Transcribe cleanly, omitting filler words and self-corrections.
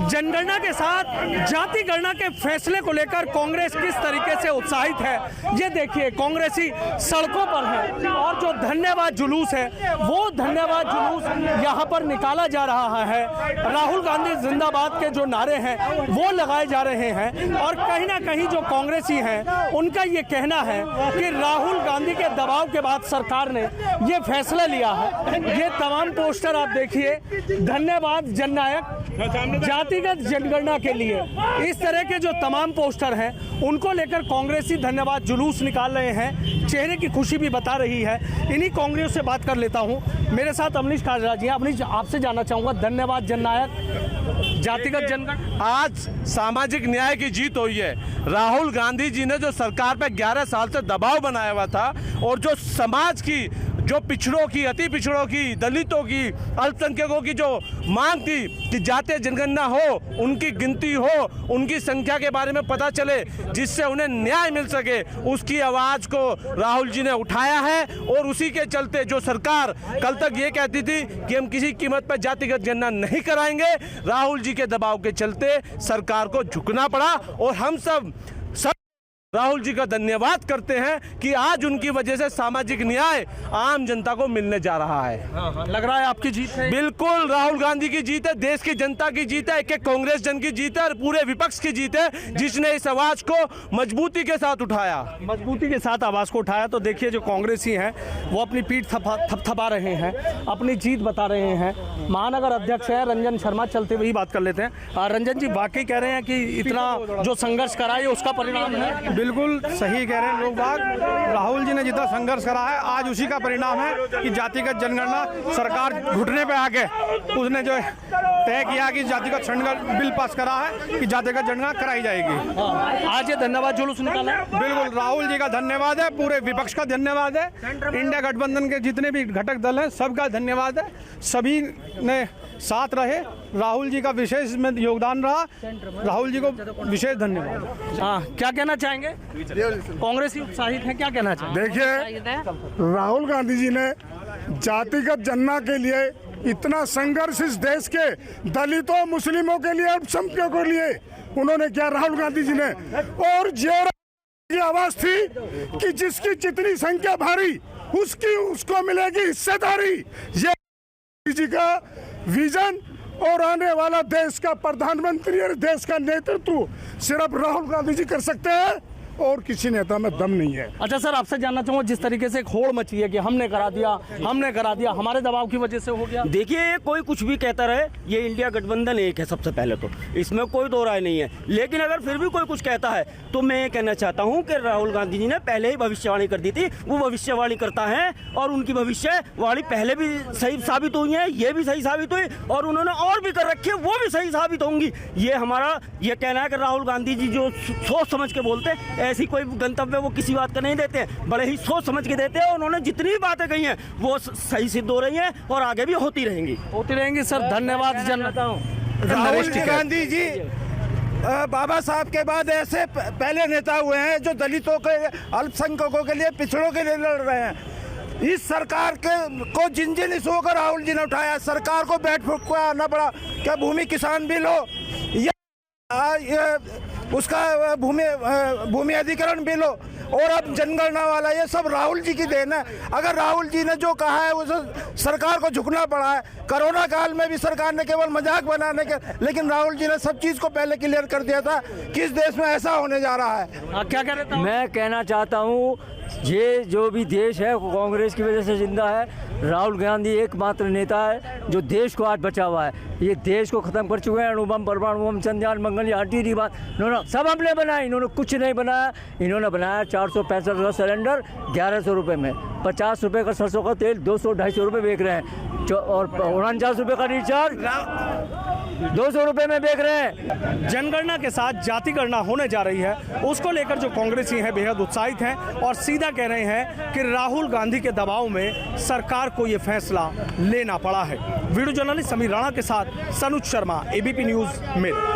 जनगणना के साथ जाति गणना के फैसले को लेकर कांग्रेस किस तरीके से उत्साहित है, ये देखिए। कांग्रेसी सड़कों पर है और जो धन्यवाद जुलूस है वो धन्यवाद जुलूस यहाँ पर निकाला जा रहा है। राहुल गांधी जिंदाबाद के जो नारे हैं वो लगाए जा रहे हैं और कहीं ना कहीं जो कांग्रेसी हैं उनका ये कहना है कि राहुल गांधी के दबाव के बाद सरकार ने ये फैसला लिया है। ये तमाम पोस्टर आप देखिए, धन्यवाद जननायक जातिगत जनगणना के लिए, इस तरह के जो तमाम पोस्टर हैं उनको लेकर कांग्रेसी धन्यवाद जुलूस निकाल रहे हैं। चेहरे की खुशी भी बता रही है। इन्हीं कांग्रेस से बात कर लेता हूं। मेरे साथ अमनीश काजरा जी हैं। अमनीश, आपसे जानना चाहूंगा, धन्यवाद जननायक जातिगत जनगणना, आज सामाजिक न्याय की जीत हुई है। राहुल गांधी जी ने जो सरकार पे 11 साल से दबाव बनाया हुआ था और जो समाज की, जो पिछड़ों की, अति पिछड़ों की, दलितों की, अल्पसंख्यकों की जो मांग थी कि जातीय जनगणना हो, उनकी गिनती हो, उनकी संख्या के बारे में पता चले, जिससे उन्हें न्याय मिल सके, उसकी आवाज को राहुल जी ने उठाया है। और उसी के चलते जो सरकार कल तक ये कहती थी कि हम किसी कीमत पर जातिगत गणना नहीं कराएंगे, राहुल जी के दबाव के चलते सरकार को झुकना पड़ा। और हम सब राहुल जी का धन्यवाद करते हैं कि आज उनकी वजह से सामाजिक न्याय आम जनता को मिलने जा रहा है। लग रहा है आपकी जीत है। बिल्कुल राहुल गांधी की जीत है, देश की जनता की जीत है, एक कांग्रेस जन की जीत है और पूरे विपक्ष की जीत है, जिसने इस आवाज को मजबूती के साथ उठाया। मजबूती के साथ आवाज को उठाया। तो देखिए, जो कांग्रेसी हैं वो अपनी पीठ थपथपा रहे हैं, अपनी जीत बता रहे हैं। महानगर अध्यक्ष है रंजन शर्मा, चलते हुए ही बात कर लेते हैं। रंजन जी, वाकई कह रहे हैं कि इतना जो संघर्ष करा है उसका परिणाम है? बिल्कुल सही कह रहे हैं लोग बाग। राहुल जी ने जितना संघर्ष करा है आज उसी का परिणाम है कि जातिगत जनगणना सरकार घुटने पे आके उसने जो तय किया कि जातिगत जनगणना बिल पास करा है कि जातिगत जनगणना कराई जाएगी। आज ये धन्यवाद जुलूस निकाला है। बिल्कुल राहुल जी का धन्यवाद है, पूरे विपक्ष का धन्यवाद है, इंडिया गठबंधन के जितने भी घटक दल हैं सबका धन्यवाद है। सभी ने साथ रहे, राहुल जी का विशेष में योगदान रहा, राहुल जी को विशेष धन्यवाद। हाँ, क्या कहना चाहेंगे? कांग्रेसी उत्साहित है, क्या कहना चाहेंगे? देखिए, राहुल गांधी जी ने जातिगत जनगणना के लिए इतना संघर्ष इस देश के दलितों, मुस्लिमों के लिए, अल्पसंख्यकों के लिए उन्होंने किया राहुल गांधी जी ने। और ये आवाज थी कि जिसकी जितनी संख्या भारी उसकी उसको मिलेगी हिस्सेदारी। ये जी का विजन और आने वाला देश का प्रधानमंत्री और देश का नेतृत्व सिर्फ राहुल गांधी जी कर सकते हैं और किसी नेता में दम नहीं है। अच्छा सर, आपसे जानना चाहूँगा, जिस तरीके से एक होड़ मची है कि हमने करा दिया, हमारे दबाव की वजह से हो गया। देखिए, कोई कुछ भी कहता रहे, ये इंडिया गठबंधन एक है सबसे पहले तो, इसमें कोई दो राय नहीं है। लेकिन अगर फिर भी कोई कुछ कहता है तो मैं ये कहना चाहता हूँ कि राहुल गांधी जी ने पहले ही भविष्यवाणी कर दी थी, वो भविष्यवाणी करता है और उनकी भविष्यवाणी पहले भी सही साबित हुई है, ये भी सही साबित हुई और उन्होंने और भी कर रखी है, वो भी सही साबित होंगी। ये हमारा ये कहना है कि राहुल गांधी जी जो सोच समझ के बोलते हैं, ऐसी कोई गंतव्य वो किसी बात का नहीं देते, बड़े ही सोच समझ के देते हैं। उन्होंने जितनी भी बातें कही हैं वो सही सिद्ध हो रही हैं और आगे भी होती रहेंगी। सर, धन्यवाद राहुल गांधी जी बाबा साहब के बाद ऐसे पहले नेता हुए हैं जो दलितों के, अल्पसंख्यकों के लिए, पिछड़ों के लिए लड़ रहे हैं। इस सरकार को जिन इशुओं को राहुल जी ने उठाया, सरकार को बैठ फूक को आना पड़ा। क्या भूमि किसान बिल हो या उसका भूमि अधिग्रहण बिल हो और अब जनगणना वाला, ये सब राहुल जी की देन है। अगर राहुल जी ने जो कहा है उसे सरकार को झुकना पड़ा है। कोरोना काल में भी सरकार ने केवल मजाक बनाने के, लेकिन राहुल जी ने सब चीज को पहले क्लियर कर दिया था कि इस देश में ऐसा होने जा रहा है। क्या कह रहे थे? मैं कहना चाहता हूँ, ये जो भी देश है वो कांग्रेस की वजह से जिंदा है। राहुल गांधी एकमात्र नेता है जो देश को आज बचा हुआ है। ये देश को खत्म कर चुके हैं। अणुबम, परमाणु बम, चंद्रयान, मंगलयान, टीडी बात इन्होंने सब हमने बनाया, इन्होंने कुछ नहीं बनाया। इन्होंने बनाया 465 का सिलेंडर 1100 रुपये में, 50 रुपये का सरसों का तेल 200-250 रुपये बेच रहे हैं और 49 रुपये का रिचार्ज 200 रुपये में बेच रहे हैं। जनगणना के साथ जाति गणना होने जा रही है, उसको लेकर जो कांग्रेसी हैं बेहद उत्साहित हैं और सीधा कह रहे हैं कि राहुल गांधी के दबाव में सरकार को ये फैसला लेना पड़ा है। वीडियो जर्नलिस्ट समीर राणा के साथ सनुज शर्मा, एबीपी न्यूज़ मेरठ।